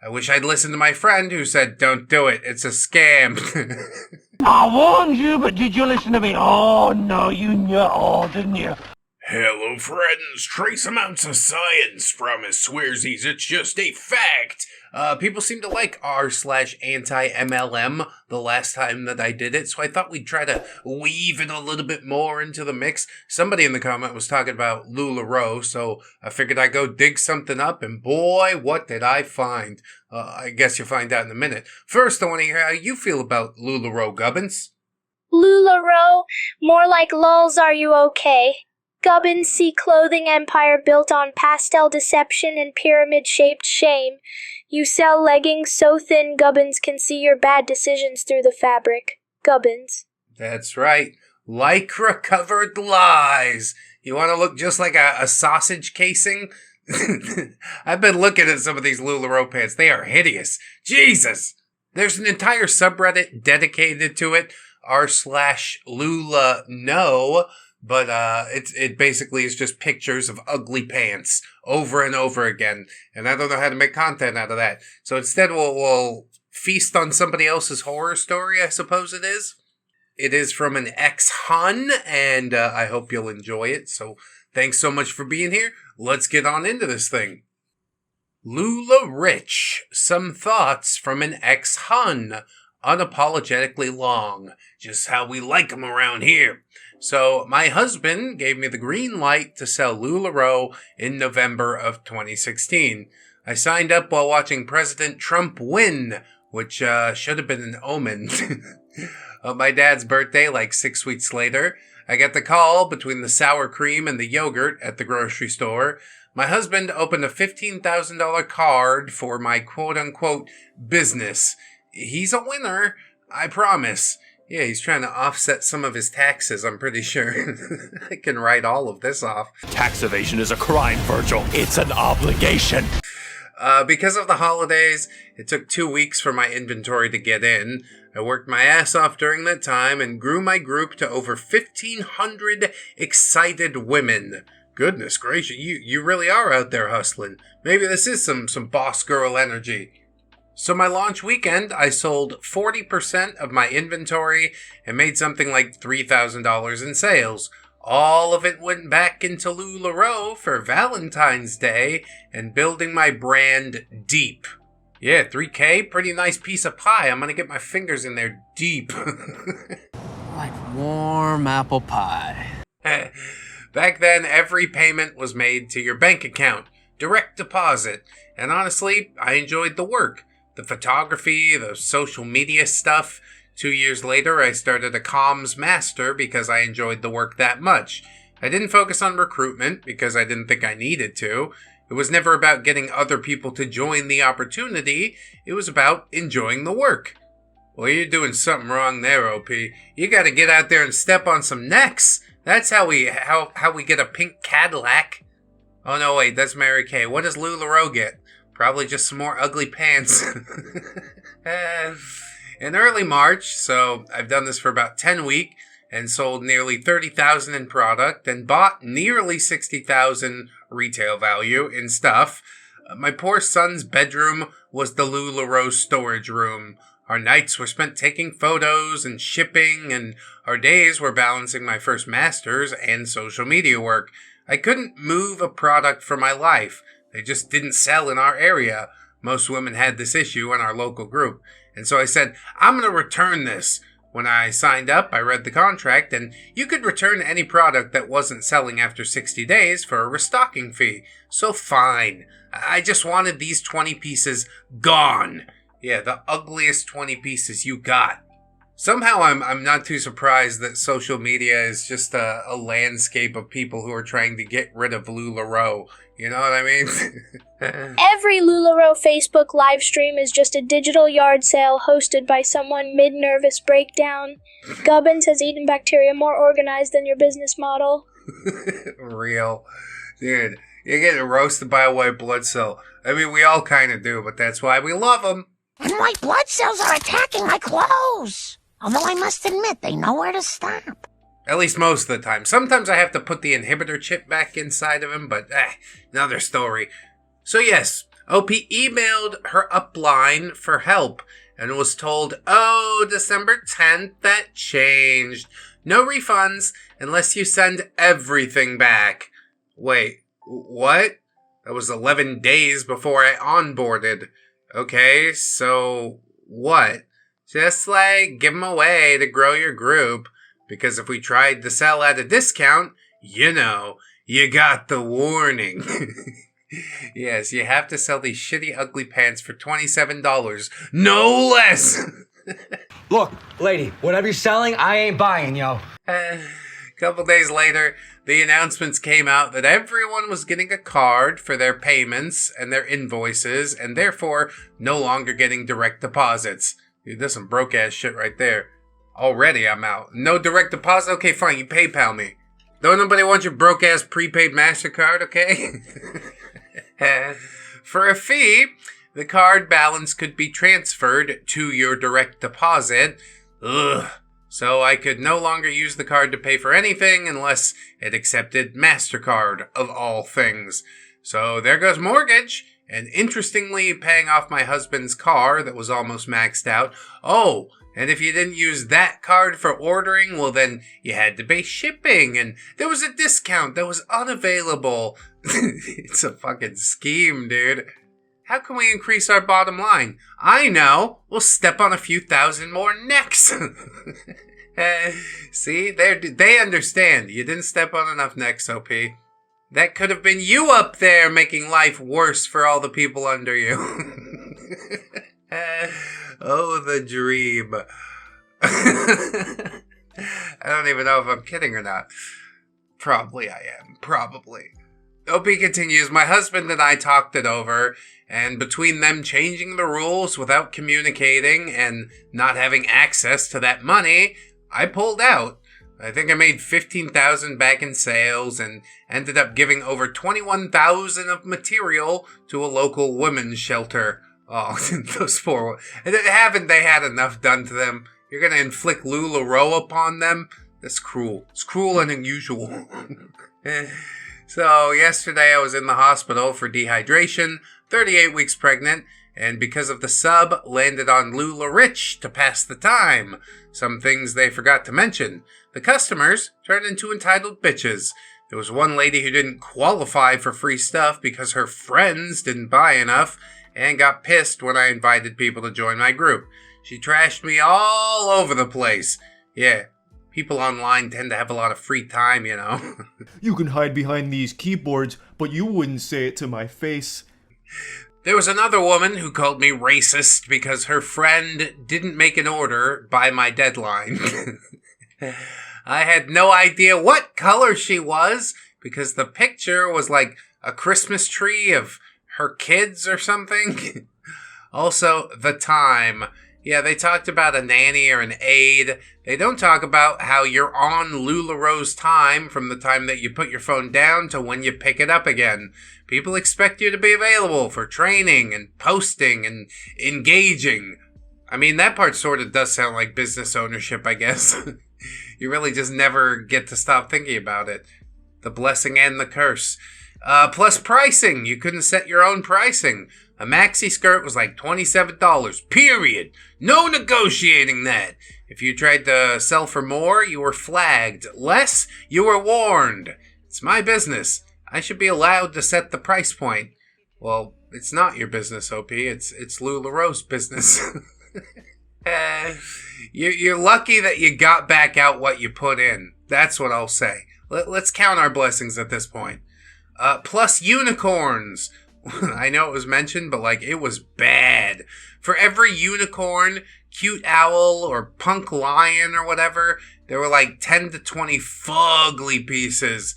I wish I'd listened to my friend who said, don't do it, it's a scam. I warned you, but did you listen to me? Oh, no, you knew it all, didn't you? Hello, friends. Trace amounts of science from his swearsies. It's just a fact. People seem to like r/slash anti-MLM the last time that I did it, so I thought we'd try to weave it a little bit more into the mix. Somebody in the comment was talking about LuLaRoe, so I figured I'd go dig something up, and boy, what did I find. I guess you'll find out in a minute. First, I want to hear how you feel about LuLaRoe, Gubbins. LuLaRoe? More like lulz, are you okay? Gubbins, see clothing empire built on pastel deception and pyramid-shaped shame. You sell leggings so thin Gubbins can see your bad decisions through the fabric. Gubbins. That's right. Lycra-covered lies. You want to look just like a sausage casing? I've been looking at some of these LuLaRoe pants. They are hideous. Jesus! There's an entire subreddit dedicated to it, r/LuLaNo. But it basically is just pictures of ugly pants over and over again. And I don't know how to make content out of that. So instead we'll feast on somebody else's horror story, I suppose it is. It is from an ex-Hun, and I hope you'll enjoy it. So thanks so much for being here. Let's get on into this thing. LuLaRich. Some thoughts from an ex-Hun. Unapologetically long. Just how we like 'em around here. So, my husband gave me the green light to sell LuLaRoe in November of 2016. I signed up while watching President Trump win, which should have been an omen. On my dad's birthday, like 6 weeks later, I got the call between the sour cream and the yogurt at the grocery store. My husband opened a $15,000 card for my quote-unquote business. He's a winner, I promise. Yeah, he's trying to offset some of his taxes, I'm pretty sure. I can write all of this off. Tax evasion is a crime, Virgil. It's an obligation. Because of the holidays, it took 2 weeks for my inventory to get in. I worked my ass off during that time and grew my group to over 1,500 excited women. Goodness gracious, you really are out there hustling. Maybe this is some boss girl energy. So my launch weekend, I sold 40% of my inventory and made something like $3,000 in sales. All of it went back into LuLaRoe for Valentine's Day and building my brand deep. Yeah, $3K, pretty nice piece of pie. I'm gonna get my fingers in there deep. Like warm apple pie. Back then, every payment was made to your bank account, direct deposit, and honestly, I enjoyed the work. The photography, the social media stuff. 2 years later, I started a comms master because I enjoyed the work that much. I didn't focus on recruitment because I didn't think I needed to. It was never about getting other people to join the opportunity. It was about enjoying the work. Well, you're doing something wrong there, OP. You gotta get out there and step on some necks. That's how we get a pink Cadillac. Oh no, wait, that's Mary Kay. What does LuLaRoe get? Probably just some more ugly pants. In early March, so I've done this for about 10 weeks, and sold nearly $30,000 in product, and bought nearly $60,000 retail value in stuff. My poor son's bedroom was the LuLaRoe storage room. Our nights were spent taking photos and shipping, and our days were balancing my first master's and social media work. I couldn't move a product for my life. They just didn't sell in our area. Most women had this issue in our local group. And so I said, I'm going to return this. When I signed up, I read the contract, and you could return any product that wasn't selling after 60 days for a restocking fee. So fine. I just wanted these 20 pieces gone. Yeah, the ugliest 20 pieces you got. Somehow I'm not too surprised that social media is just a landscape of people who are trying to get rid of LuLaRoe. You know what I mean? Every LuLaRoe Facebook live stream is just a digital yard sale hosted by someone mid-nervous breakdown. Gubbins has eaten bacteria more organized than your business model. Real. Dude, you're getting roasted by a white blood cell. I mean, we all kind of do, but that's why we love them. And white blood cells are attacking my clothes. Although I must admit, they know where to stop. At least most of the time. Sometimes I have to put the inhibitor chip back inside of him, but another story. So yes, OP emailed her upline for help and was told, oh, December 10th, that changed. No refunds unless you send everything back. Wait, what? That was 11 days before I onboarded. Okay, so what? Just give them away to grow your group. Because if we tried to sell at a discount, you got the warning. Yes, you have to sell these shitty, ugly pants for $27. No less! Look, lady, whatever you're selling, I ain't buying, yo. A couple days later, the announcements came out that everyone was getting a card for their payments and their invoices, and therefore no longer getting direct deposits. Dude, that's some broke-ass shit right there. Already I'm out. No direct deposit? Okay, fine, you PayPal me. Don't nobody want your broke-ass prepaid MasterCard, okay? For a fee, the card balance could be transferred to your direct deposit. Ugh. So I could no longer use the card to pay for anything unless it accepted MasterCard, of all things. So there goes mortgage, and interestingly paying off my husband's car that was almost maxed out. Oh, and if you didn't use that card for ordering, well then you had to pay shipping, and there was a discount that was unavailable. It's a fucking scheme, dude. How can we increase our bottom line? I know. We'll step on a few thousand more necks. See, they understand. You didn't step on enough necks, OP. That could have been you up there making life worse for all the people under you. Oh, the dream. I don't even know if I'm kidding or not. Probably I am. Probably. OP continues, my husband and I talked it over, and between them changing the rules without communicating and not having access to that money, I pulled out. I think I made $15,000 back in sales and ended up giving over $21,000 of material to a local women's shelter. Oh, those poor ones. Haven't they had enough done to them? You're going to inflict LuLaRoe upon them? That's cruel. It's cruel and unusual. So, yesterday I was in the hospital for dehydration, 38 weeks pregnant, and because of the sub, landed on LuLaRich to pass the time. Some things they forgot to mention. The customers turned into entitled bitches. There was one lady who didn't qualify for free stuff because her friends didn't buy enough, and got pissed when I invited people to join my group. She trashed me all over the place. Yeah, people online tend to have a lot of free time, you know. You can hide behind these keyboards, but you wouldn't say it to my face. There was another woman who called me racist because her friend didn't make an order by my deadline. I had no idea what color she was because the picture was like a Christmas tree of her kids or something. Also, the time. Yeah, they talked about a nanny or an aide. They don't talk about how you're on LuLaRoe's time from the time that you put your phone down to when you pick it up again. People expect you to be available for training and posting and engaging. I mean, that part sort of does sound like business ownership, I guess. You really just never get to stop thinking about it. The blessing and the curse. Plus pricing. You couldn't set your own pricing. A maxi skirt was like $27, period. No negotiating that. If you tried to sell for more, you were flagged. Less, you were warned. It's my business. I should be allowed to set the price point. Well, it's not your business, OP. It's LuLaRoe's business. You're lucky that you got back out what you put in. That's what I'll say. Let's count our blessings at this point. Plus unicorns. I know it was mentioned, but it was bad. For every unicorn, cute owl, or punk lion or whatever, there were 10 to 20 fugly pieces.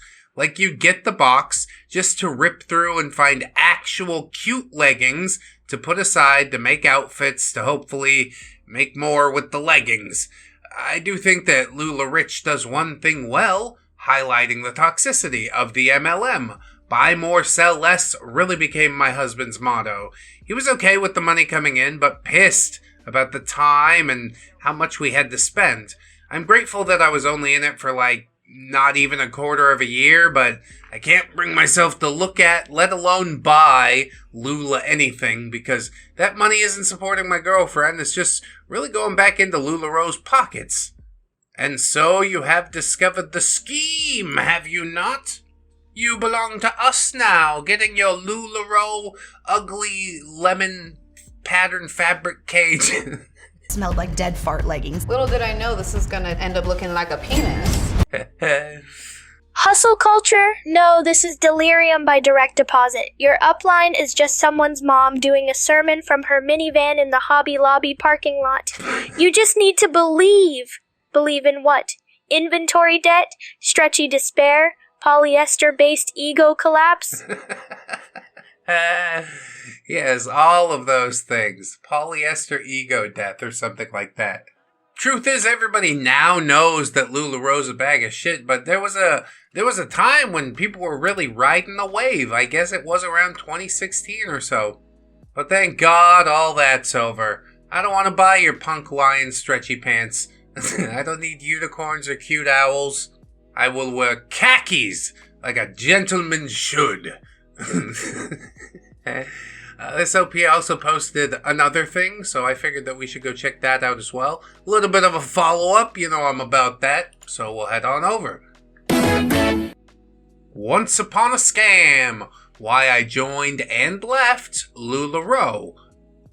You'd get the box just to rip through and find actual cute leggings to put aside to make outfits to hopefully make more with the leggings. I do think that LuLaRich does one thing well, highlighting the toxicity of the MLM. Buy more, sell less really became my husband's motto. He was okay with the money coming in, but pissed about the time and how much we had to spend. I'm grateful that I was only in it for not even a quarter of a year, but I can't bring myself to look at, let alone buy, Lula anything, because that money isn't supporting my girlfriend. It's just really going back into LuLaRoe's pockets. And so you have discovered the scheme, have you not? You belong to us now, getting your LuLaRoe ugly lemon pattern fabric cage. Smelled like dead fart leggings. Little did I know this is gonna end up looking like a penis. Hustle culture? No, this is delirium by direct deposit. Your upline is just someone's mom doing a sermon from her minivan in the Hobby Lobby parking lot. You just need to believe. Believe in what? Inventory debt? Stretchy despair? Polyester-based ego collapse? Yes, all of those things. Polyester ego death or something like that. Truth is, everybody now knows that LuLaRoe's a bag of shit, but there was a time when people were really riding the wave. I guess it was around 2016 or so. But thank God all that's over. I don't want to buy your punk lion stretchy pants. I don't need unicorns or cute owls. I will wear khakis like a gentleman should. This OP also posted another thing, so I figured that we should go check that out as well. A little bit of a follow-up, you know I'm about that, so we'll head on over. Once upon a scam, why I joined and left LuLaRoe.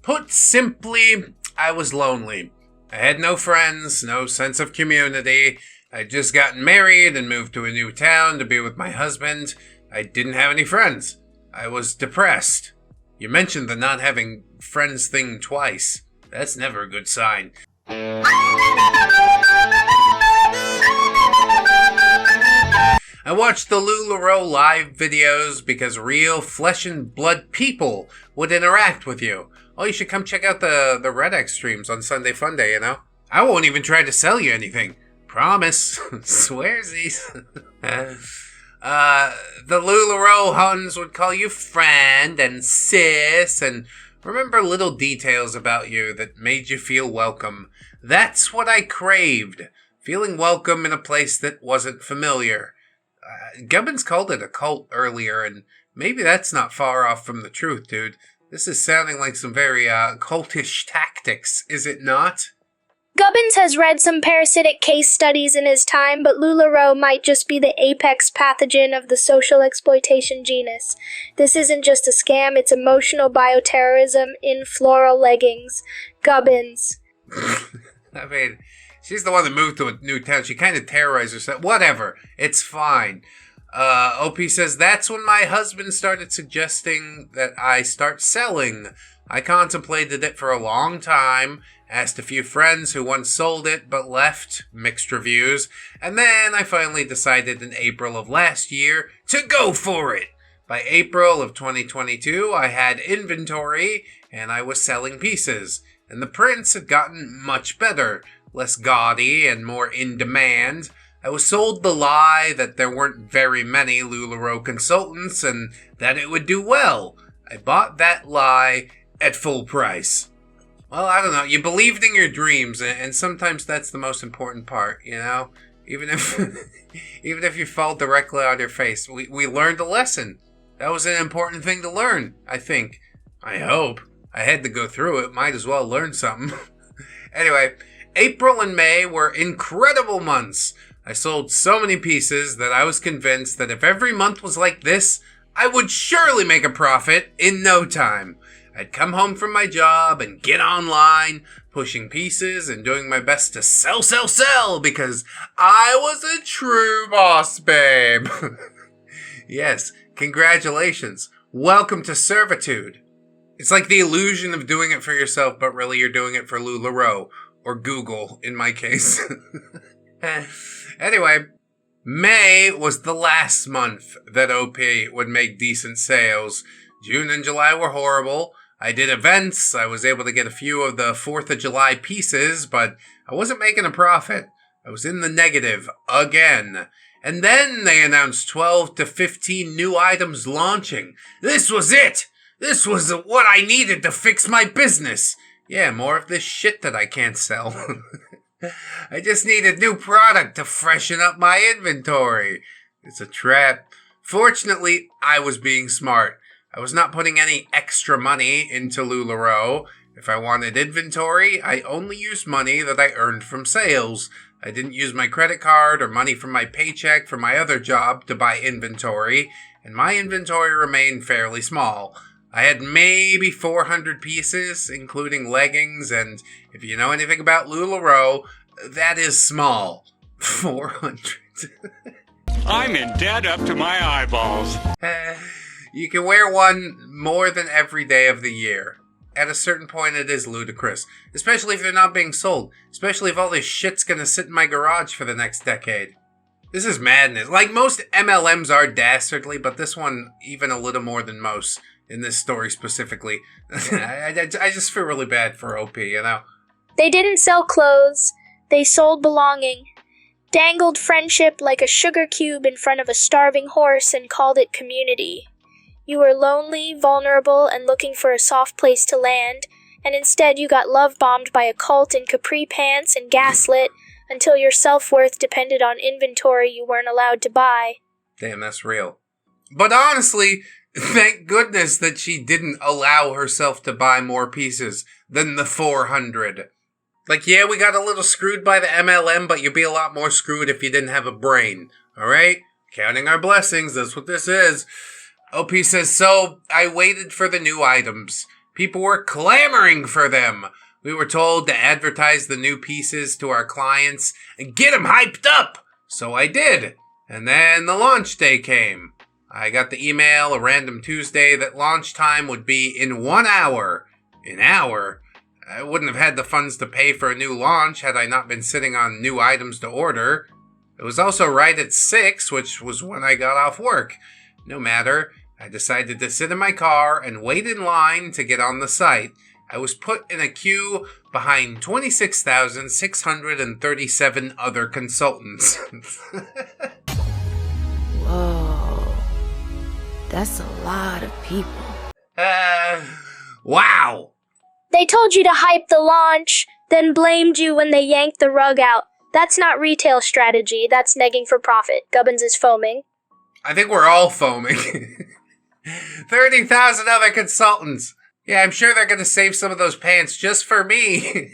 Put simply, I was lonely. I had no friends, no sense of community. I'd just gotten married and moved to a new town to be with my husband. I didn't have any friends. I was depressed. You mentioned the not having friends thing twice. That's never a good sign. I watched the LuLaRoe live videos because real flesh and blood people would interact with you. Oh, you should come check out the ReddX streams on Sunday Funday, you know? I won't even try to sell you anything. Promise. Swearsies. The LuLaRoe Huns would call you friend and sis and remember little details about you that made you feel welcome. That's what I craved. Feeling welcome in a place that wasn't familiar. Gubbins called it a cult earlier, and maybe that's not far off from the truth, dude. This is sounding like some very cultish tactics, is it not? Gubbins has read some parasitic case studies in his time, but LuLaRoe might just be the apex pathogen of the social exploitation genus. This isn't just a scam, it's emotional bioterrorism in floral leggings. Gubbins. I mean, she's the one that moved to a new town. She kind of terrorized herself. Whatever. It's fine. OP says, that's when my husband started suggesting that I start selling. I contemplated it for a long time, asked a few friends who once sold it but left, mixed reviews, and then I finally decided in April of last year to go for it. By April of 2022, I had inventory and I was selling pieces, and the prints had gotten much better, less gaudy and more in demand. I was sold the lie that there weren't very many LuLaRoe consultants and that it would do well. I bought that lie at full price. Well, I don't know. You believed in your dreams, and sometimes that's the most important part, you know? Even if you fall directly on your face. We learned a lesson. That was an important thing to learn, I think. I hope. I had to go through it. Might as well learn something. Anyway, April and May were incredible months. I sold so many pieces that I was convinced that if every month was like this, I would surely make a profit in no time. I'd come home from my job and get online, pushing pieces and doing my best to sell, because I was a true boss, babe. Yes, congratulations. Welcome to servitude. It's like the illusion of doing it for yourself, but really you're doing it for LuLaRoe, or Google, in my case. Anyway, May was the last month that OP would make decent sales. June and July were horrible. I did events. I was able to get a few of the 4th of July pieces, but I wasn't making a profit. I was in the negative again. And then they announced 12 to 15 new items launching. This was it! This was what I needed to fix my business. Yeah, more of this shit that I can't sell. I just needed new product to freshen up my inventory. It's a trap. Fortunately, I was being smart. I was not putting any extra money into LuLaRoe. If I wanted inventory, I only used money that I earned from sales. I didn't use my credit card or money from my paycheck from my other job to buy inventory, and my inventory remained fairly small. I had maybe 400 pieces, including leggings, and if you know anything about LuLaRoe, that is small. 400. I'm in debt up to my eyeballs. You can wear one more than every day of the year. At a certain point, it is ludicrous. Especially if they're not being sold. Especially if all this shit's gonna sit in my garage for the next decade. This is madness. Like, most MLMs are dastardly, but this one, even a little more than most. In this story specifically. I just feel really bad for OP, you know? They didn't sell clothes. They sold belonging. Dangled friendship like a sugar cube in front of a starving horse and called it community. You were lonely, vulnerable, and looking for a soft place to land, and instead you got love-bombed by a cult in capri pants and gaslit until your self-worth depended on inventory you weren't allowed to buy. Damn, that's real. But honestly, thank goodness that she didn't allow herself to buy more pieces than the 400. Like, yeah, we got a little screwed by the MLM, but you'd be a lot more screwed if you didn't have a brain. Alright? Counting our blessings, that's what this is. OP says, so I waited for the new items. People were clamoring for them. We were told to advertise the new pieces to our clients and get them hyped up. So I did. And then the launch day came. I got the email a random Tuesday that launch time would be in 1 hour. An hour? I wouldn't have had the funds to pay for a new launch had I not been sitting on new items to order. It was also right at 6, which was when I got off work. No matter, I decided to sit in my car and wait in line to get on the site. I was put in a queue behind 26,637 other consultants. Whoa. That's a lot of people. Wow! They told you to hype the launch, then blamed you when they yanked the rug out. That's not retail strategy, that's negging for profit. Gubbins is foaming. I think we're all foaming. 30,000 other consultants. Yeah, I'm sure they're going to save some of those pants just for me.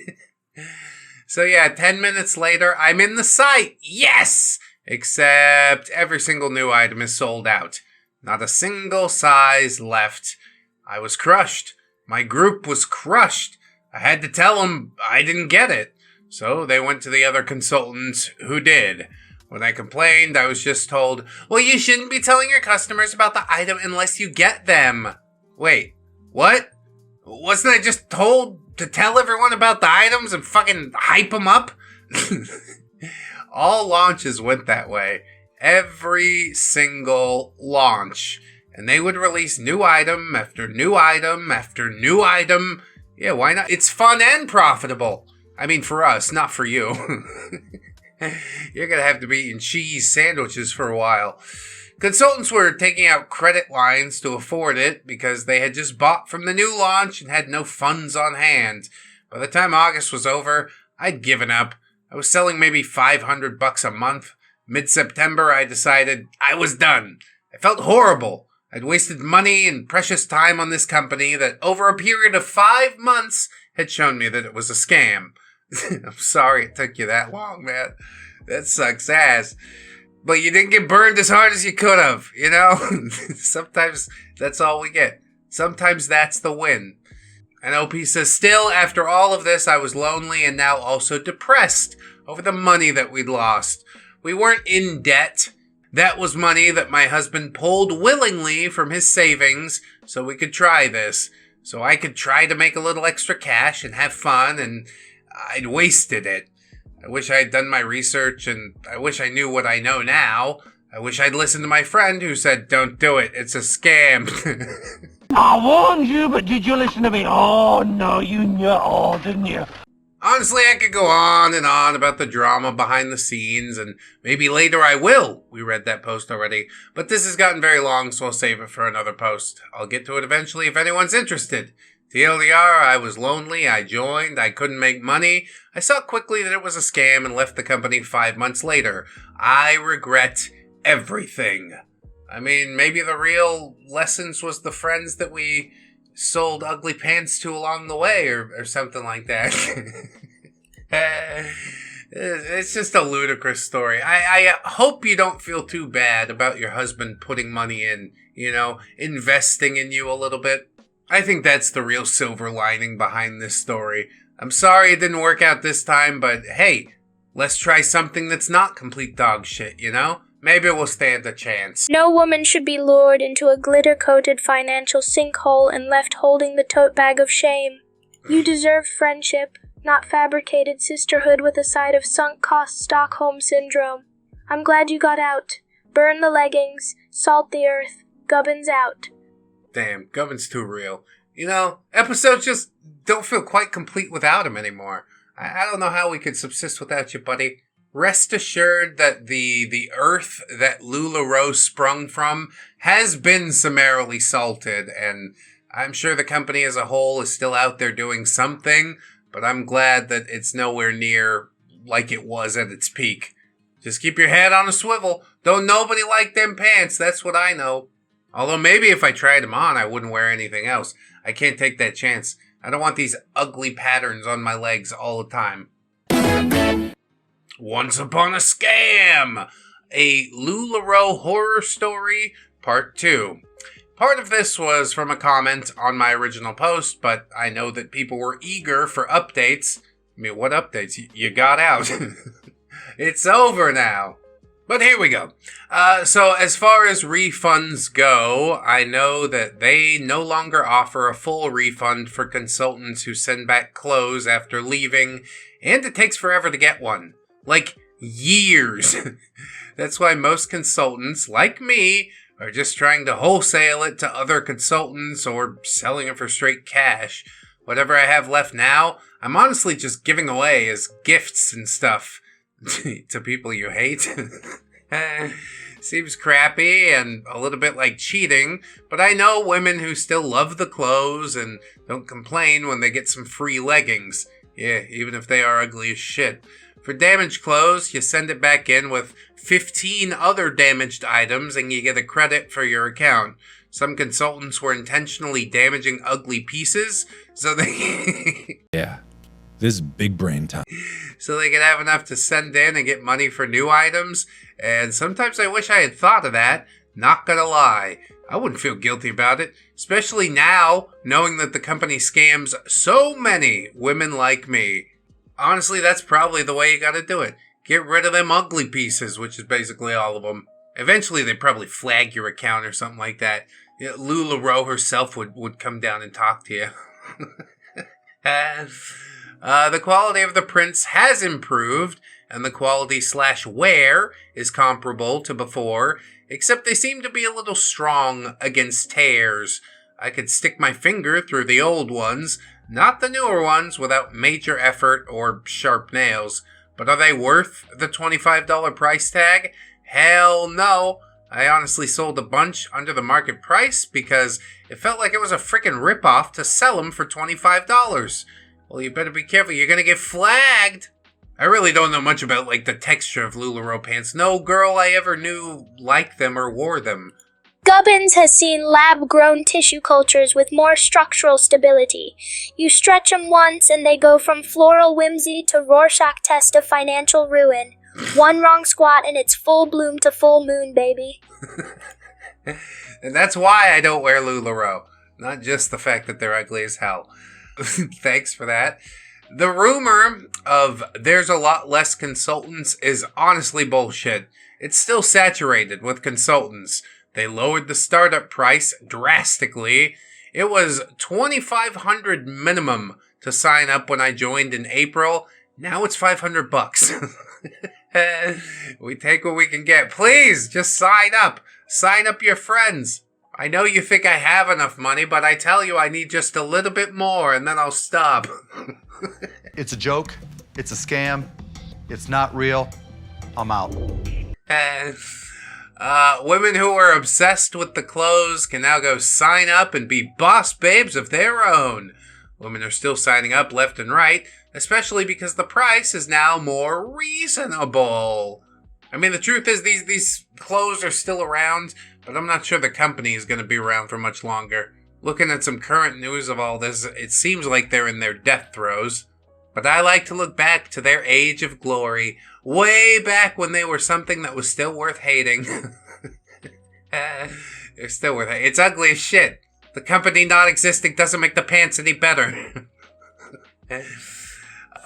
So yeah, 10 minutes later, I'm in the site. Yes! Except every single new item is sold out. Not a single size left. I was crushed. My group was crushed. I had to tell them I didn't get it. So they went to the other consultants who did. When I complained, I was just told, well, you shouldn't be telling your customers about the item unless you get them. Wait, what? Wasn't I just told to tell everyone about the items and fucking hype them up? All launches went that way. Every single launch. And they would release new item after new item after new item. Yeah, why not? It's fun and profitable. I mean, for us, not for you. You're gonna have to be eating cheese sandwiches for a while. Consultants were taking out credit lines to afford it because they had just bought from the new launch and had no funds on hand. By the time August was over, I'd given up. I was selling maybe $500 a month. Mid-September, I decided I was done. I felt horrible. I'd wasted money and precious time on this company that over a period of 5 months had shown me that it was a scam. I'm sorry it took you that long, man. That sucks ass. But you didn't get burned as hard as you could have, you know? Sometimes that's all we get. Sometimes that's the win. And OP says, still, after all of this, I was lonely and now also depressed over the money that we'd lost. We weren't in debt. That was money that my husband pulled willingly from his savings so we could try this. So I could try to make a little extra cash and have fun, and I'd wasted it. I wish I had done my research, and I wish I knew what I know now. I wish I'd listened to my friend who said, don't do it, it's a scam. I warned you, but did you listen to me? Oh, no, you knew it all, didn't you? Honestly, I could go on and on about the drama behind the scenes, and maybe later I will. We read that post already. But this has gotten very long, so I'll save it for another post. I'll get to it eventually if anyone's interested. TLDR, I was lonely, I joined, I couldn't make money. I saw quickly that it was a scam and left the company 5 months later. I regret everything. I mean, maybe the real lessons was the friends that we sold ugly pants to along the way or something like that. It's just a ludicrous story. I hope you don't feel too bad about your husband putting money in, investing in you a little bit. I think that's the real silver lining behind this story. I'm sorry it didn't work out this time, but hey, let's try something that's not complete dog shit, Maybe we'll stand a chance. No woman should be lured into a glitter-coated financial sinkhole and left holding the tote bag of shame. You deserve friendship, not fabricated sisterhood with a side of sunk-cost Stockholm syndrome. I'm glad you got out. Burn the leggings, salt the earth, gubbins out. Damn, Gubbin's too real. Episodes just don't feel quite complete without him anymore. I don't know how we could subsist without you, buddy. Rest assured that the earth that LuLaRoe sprung from has been summarily salted, and I'm sure the company as a whole is still out there doing something, but I'm glad that it's nowhere near like it was at its peak. Just keep your head on a swivel. Don't nobody like them pants, that's what I know. Although maybe if I tried them on, I wouldn't wear anything else. I can't take that chance. I don't want these ugly patterns on my legs all the time. Once Upon a Scam! A LuLaRoe horror story, part 2. Part of this was from a comment on my original post, but I know that people were eager for updates. I mean, what updates? You got out. It's over now. But here we go. So as far as refunds go, I know that they no longer offer a full refund for consultants who send back clothes after leaving, and it takes forever to get one. Like, years. That's why most consultants, like me, are just trying to wholesale it to other consultants or selling it for straight cash. Whatever I have left now, I'm honestly just giving away as gifts and stuff to people you hate. Seems crappy and a little bit like cheating, but I know women who still love the clothes and don't complain when they get some free leggings. Yeah, even if they are ugly as shit. For damaged clothes, you send it back in with 15 other damaged items and you get a credit for your account. Some consultants were intentionally damaging ugly pieces so they... Yeah, this big brain time. So they could have enough to send in and get money for new items. And sometimes I wish I had thought of that. Not gonna lie. I wouldn't feel guilty about it. Especially now, knowing that the company scams so many women like me. Honestly, that's probably the way you gotta do it. Get rid of them ugly pieces, which is basically all of them. Eventually, they probably flag your account or something like that. LuLaRoe herself would come down and talk to you. The quality of the prints has improved, and the quality/wear is comparable to before, except they seem to be a little strong against tears. I could stick my finger through the old ones, not the newer ones without major effort or sharp nails. But are they worth the $25 price tag? Hell no. I honestly sold a bunch under the market price because it felt like it was a freaking ripoff to sell them for $25. Well, you better be careful. You're going to get flagged. I really don't know much about, the texture of LuLaRoe pants. No girl I ever knew liked them or wore them. Gubbins has seen lab-grown tissue cultures with more structural stability. You stretch them once and they go from floral whimsy to Rorschach test of financial ruin. One wrong squat and it's full bloom to full moon, baby. And that's why I don't wear LuLaRoe. Not just the fact that they're ugly as hell. Thanks for that. The rumor of there's a lot less consultants is honestly bullshit. It's still saturated with consultants. They lowered the startup price drastically. It was $2,500 minimum to sign up when I joined in April. Now it's $500. We take what we can get. Please, just sign up. Sign up your friends. I know you think I have enough money, but I tell you I need just a little bit more and then I'll stop. It's a joke. It's a scam. It's not real. I'm out. Women who are obsessed with the clothes can now go sign up and be boss babes of their own. Women are still signing up left and right, especially because the price is now more reasonable. I mean, the truth is these clothes are still around, but I'm not sure the company is going to be around for much longer. Looking at some current news of all this, it seems like they're in their death throes. But I like to look back to their age of glory, way back when they were something that was still worth hating. They're still worth hating. It's ugly as shit. The company not existing doesn't make the pants any better.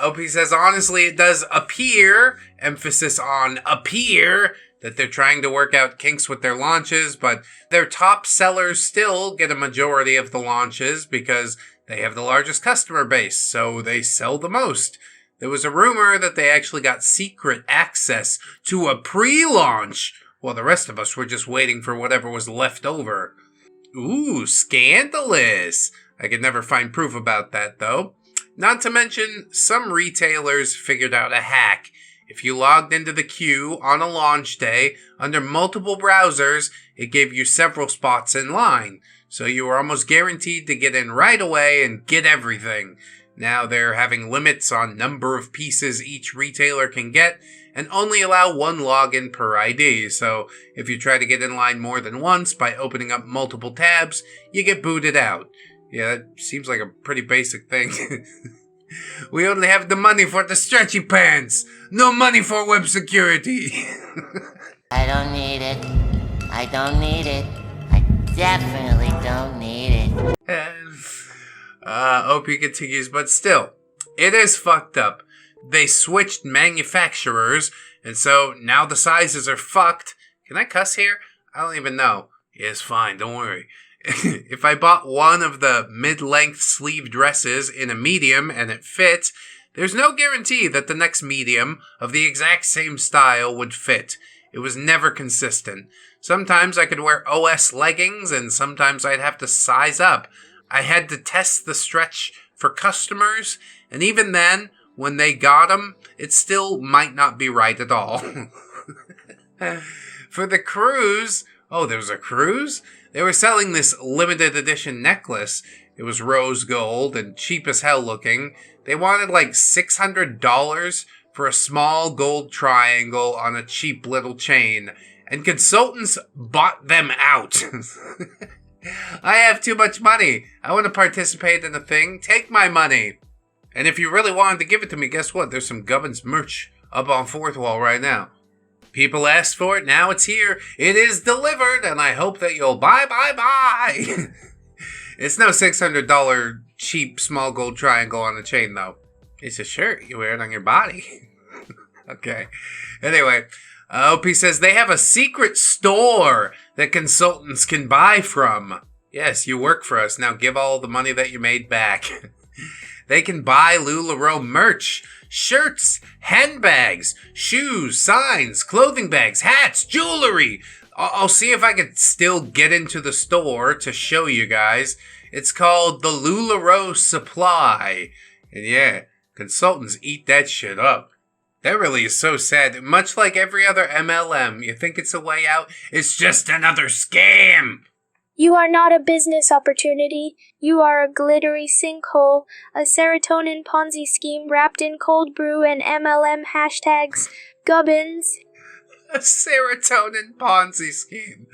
OP says, honestly, it does appear, emphasis on appear, that they're trying to work out kinks with their launches, but their top sellers still get a majority of the launches because they have the largest customer base, so they sell the most. There was a rumor that they actually got secret access to a pre-launch, while the rest of us were just waiting for whatever was left over. Ooh, scandalous. I could never find proof about that, though. Not to mention, some retailers figured out a hack. If you logged into the queue on a launch day under multiple browsers, it gave you several spots in line. So you were almost guaranteed to get in right away and get everything. Now they're having limits on number of pieces each retailer can get and only allow one login per ID. So if you try to get in line more than once by opening up multiple tabs, you get booted out. Yeah, that seems like a pretty basic thing. We only have the money for the stretchy pants. No money for web security. I don't need it. I don't need it. I definitely don't need it. OP continues, but still, it is fucked up. They switched manufacturers, and so now the sizes are fucked. Can I cuss here? I don't even know. It's fine, don't worry. If I bought one of the mid-length sleeve dresses in a medium and it fits, there's no guarantee that the next medium of the exact same style would fit. It was never consistent. Sometimes I could wear OS leggings and sometimes I'd have to size up. I had to test the stretch for customers, and even then, when they got them, it still might not be right at all. For the cruise, there was a cruise? They were selling this limited edition necklace. It was rose gold and cheap as hell looking. They wanted like $600 for a small gold triangle on a cheap little chain, and consultants bought them out. I have too much money. I want to participate in the thing. Take my money. And if you really wanted to give it to me, guess what? There's some Gubbins merch up on Fourth Wall right now. People asked for it, now it's here. It is delivered, and I hope that you'll buy. It's no $600 cheap small gold triangle on a chain, though. It's a shirt. You wear it on your body. Okay. Anyway, OP says they have a secret store that consultants can buy from. Yes, you work for us. Now give all the money that you made back. They can buy LuLaRoe merch. Shirts, handbags, shoes, signs, clothing bags, hats, jewelry. I'll see if I can still get into the store to show you guys. It's called the LuLaRoe Supply. And yeah, consultants eat that shit up. That really is so sad. Much like every other MLM, you think it's a way out? It's just another scam. You are not a business opportunity. You are a glittery sinkhole, a serotonin Ponzi scheme wrapped in cold brew and MLM hashtags. Gubbins. A serotonin Ponzi scheme.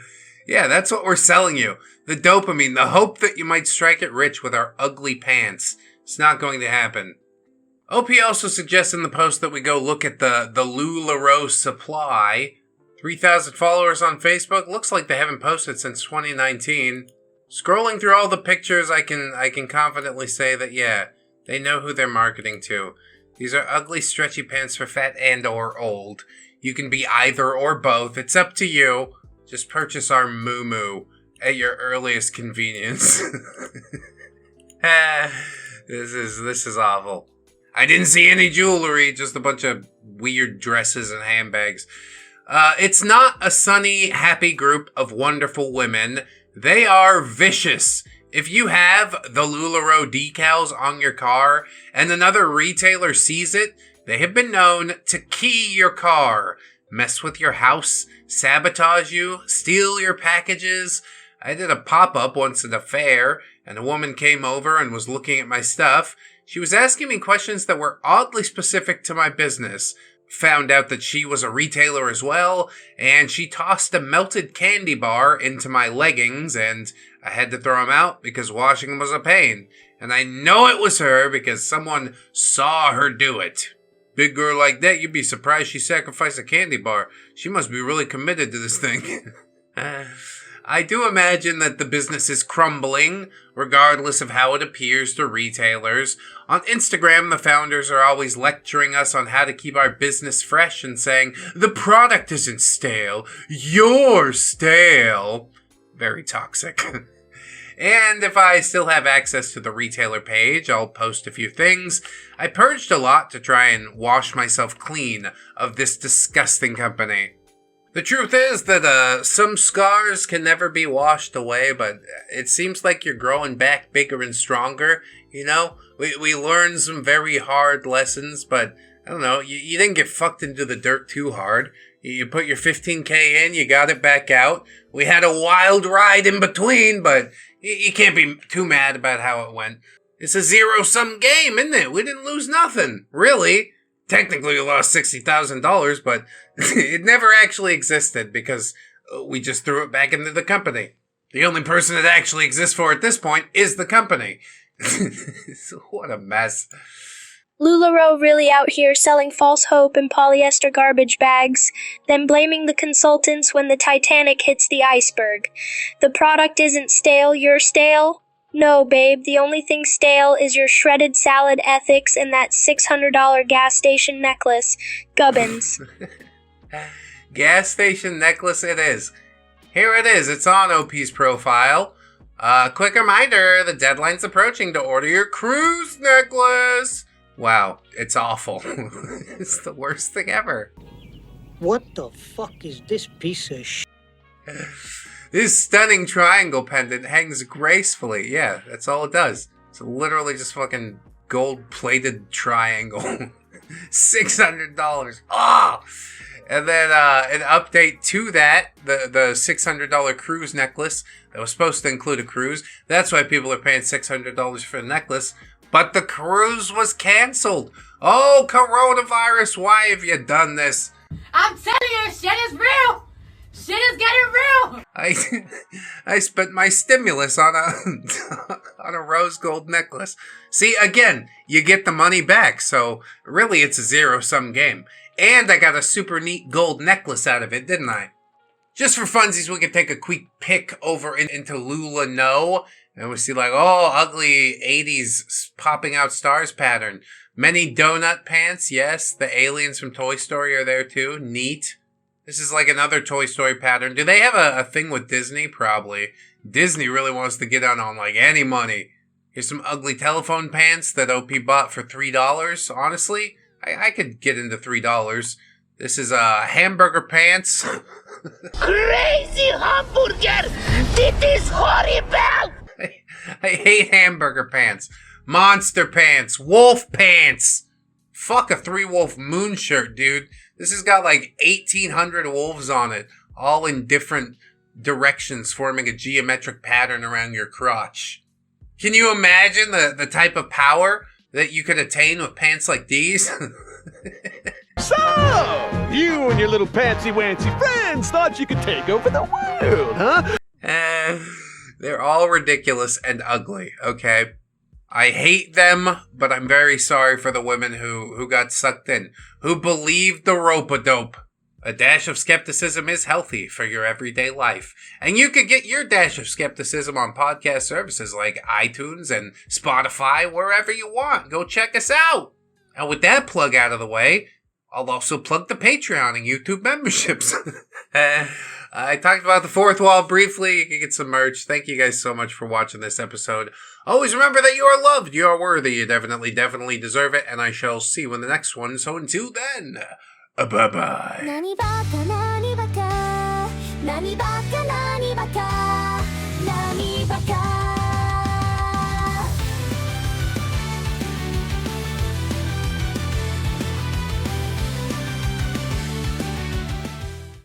Yeah, that's what we're selling you. The dopamine, the hope that you might strike it rich with our ugly pants. It's not going to happen. OP also suggests in the post that we go look at the LuLaRoe Supply. 3,000 followers on Facebook. Looks like they haven't posted since 2019. Scrolling through all the pictures, I can confidently say that, yeah, they know who they're marketing to. These are ugly, stretchy pants for fat and or old. You can be either or both. It's up to you. Just purchase our moo-moo at your earliest convenience. This is awful. I didn't see any jewelry, just a bunch of weird dresses and handbags. It's not a sunny, happy group of wonderful women. They are vicious. If you have the LuLaRoe decals on your car and another retailer sees it, they have been known to key your car. mess with your house, sabotage you, steal your packages. I did a pop-up once at a fair, and a woman came over and was looking at my stuff. She was asking me questions that were oddly specific to my business. Found out that she was a retailer as well, and she tossed a melted candy bar into my leggings, and I had to throw them out because washing them was a pain. And I know it was her because someone saw her do it. Big girl like that, you'd be surprised she sacrificed a candy bar. She must be really committed to this thing. I do imagine that the business is crumbling, regardless of how it appears to retailers. On Instagram, the founders are always lecturing us on how to keep our business fresh and saying, the product isn't stale, you're stale. Very toxic. And if I still have access to the retailer page, I'll post a few things. I purged a lot to try and wash myself clean of this disgusting company. The truth is that some scars can never be washed away, but it seems like you're growing back bigger and stronger, you know? We learned some very hard lessons, but I don't know, you didn't get fucked into the dirt too hard. You put your 15K in, you got it back out. We had a wild ride in between, but you can't be too mad about how it went. It's a zero-sum game, isn't it? We didn't lose nothing, really. Technically, we lost $60,000, but it never actually existed because we just threw it back into the company. The only person it actually exists for at this point is the company. What a mess. LuLaRoe really out here selling false hope in polyester garbage bags, then blaming the consultants when the Titanic hits the iceberg. The product isn't stale, you're stale? No, babe, the only thing stale is your shredded salad ethics and that $600 gas station necklace. Gubbins. Gas station necklace it is. Here it is, it's on OP's profile. Quick reminder, the deadline's approaching to order your cruise necklace. Wow, it's awful. It's the worst thing ever. What the fuck is this piece of shit? This stunning triangle pendant hangs gracefully. Yeah, that's all it does. It's literally just fucking gold-plated triangle. $600. Ah! And then an update to that, the $600 cruise necklace that was supposed to include a cruise. That's why people are paying $600 for the necklace. But the cruise was canceled. Oh, coronavirus, why have you done this? I'm telling you, shit is real. Shit is getting real. I spent my stimulus on a rose gold necklace. See, again, you get the money back, so really it's a zero-sum game. And I got a super neat gold necklace out of it, didn't I? Just for funsies, we could take a quick pick over into LuLaRoe. And we see like, oh, ugly 80s popping out stars pattern. Many donut pants, yes. The aliens from Toy Story are there too. Neat. This is like another Toy Story pattern. Do they have a thing with Disney? Probably. Disney really wants to get out on like any money. Here's some ugly telephone pants that OP bought for $3. Honestly, I could get into $3. This is hamburger pants. Crazy hamburger! This is horrible! I hate hamburger pants. Monster pants. Wolf pants. Fuck a 3-wolf moon shirt, dude. This has got like 1,800 wolves on it, all in different directions, forming a geometric pattern around your crotch. Can you imagine the type of power that you could attain with pants like these? So, you and your little pantsy-wantsy friends thought you could take over the world, huh? They're all ridiculous and ugly, okay? I hate them, but I'm very sorry for the women who got sucked in, who believed the rope-a-dope. A dash of skepticism is healthy for your everyday life. And you could get your dash of skepticism on podcast services like iTunes and Spotify, wherever you want. Go check us out. And with that plug out of the way, I'll also plug the Patreon and YouTube memberships. I talked about the fourth wall briefly. You can get some merch. Thank you guys so much for watching this episode. Always remember that you are loved, you are worthy, you definitely deserve it, and I shall see you in the next one. So until then, bye-bye. Nani baka, nani baka, nani baka, nani baka, nani baka.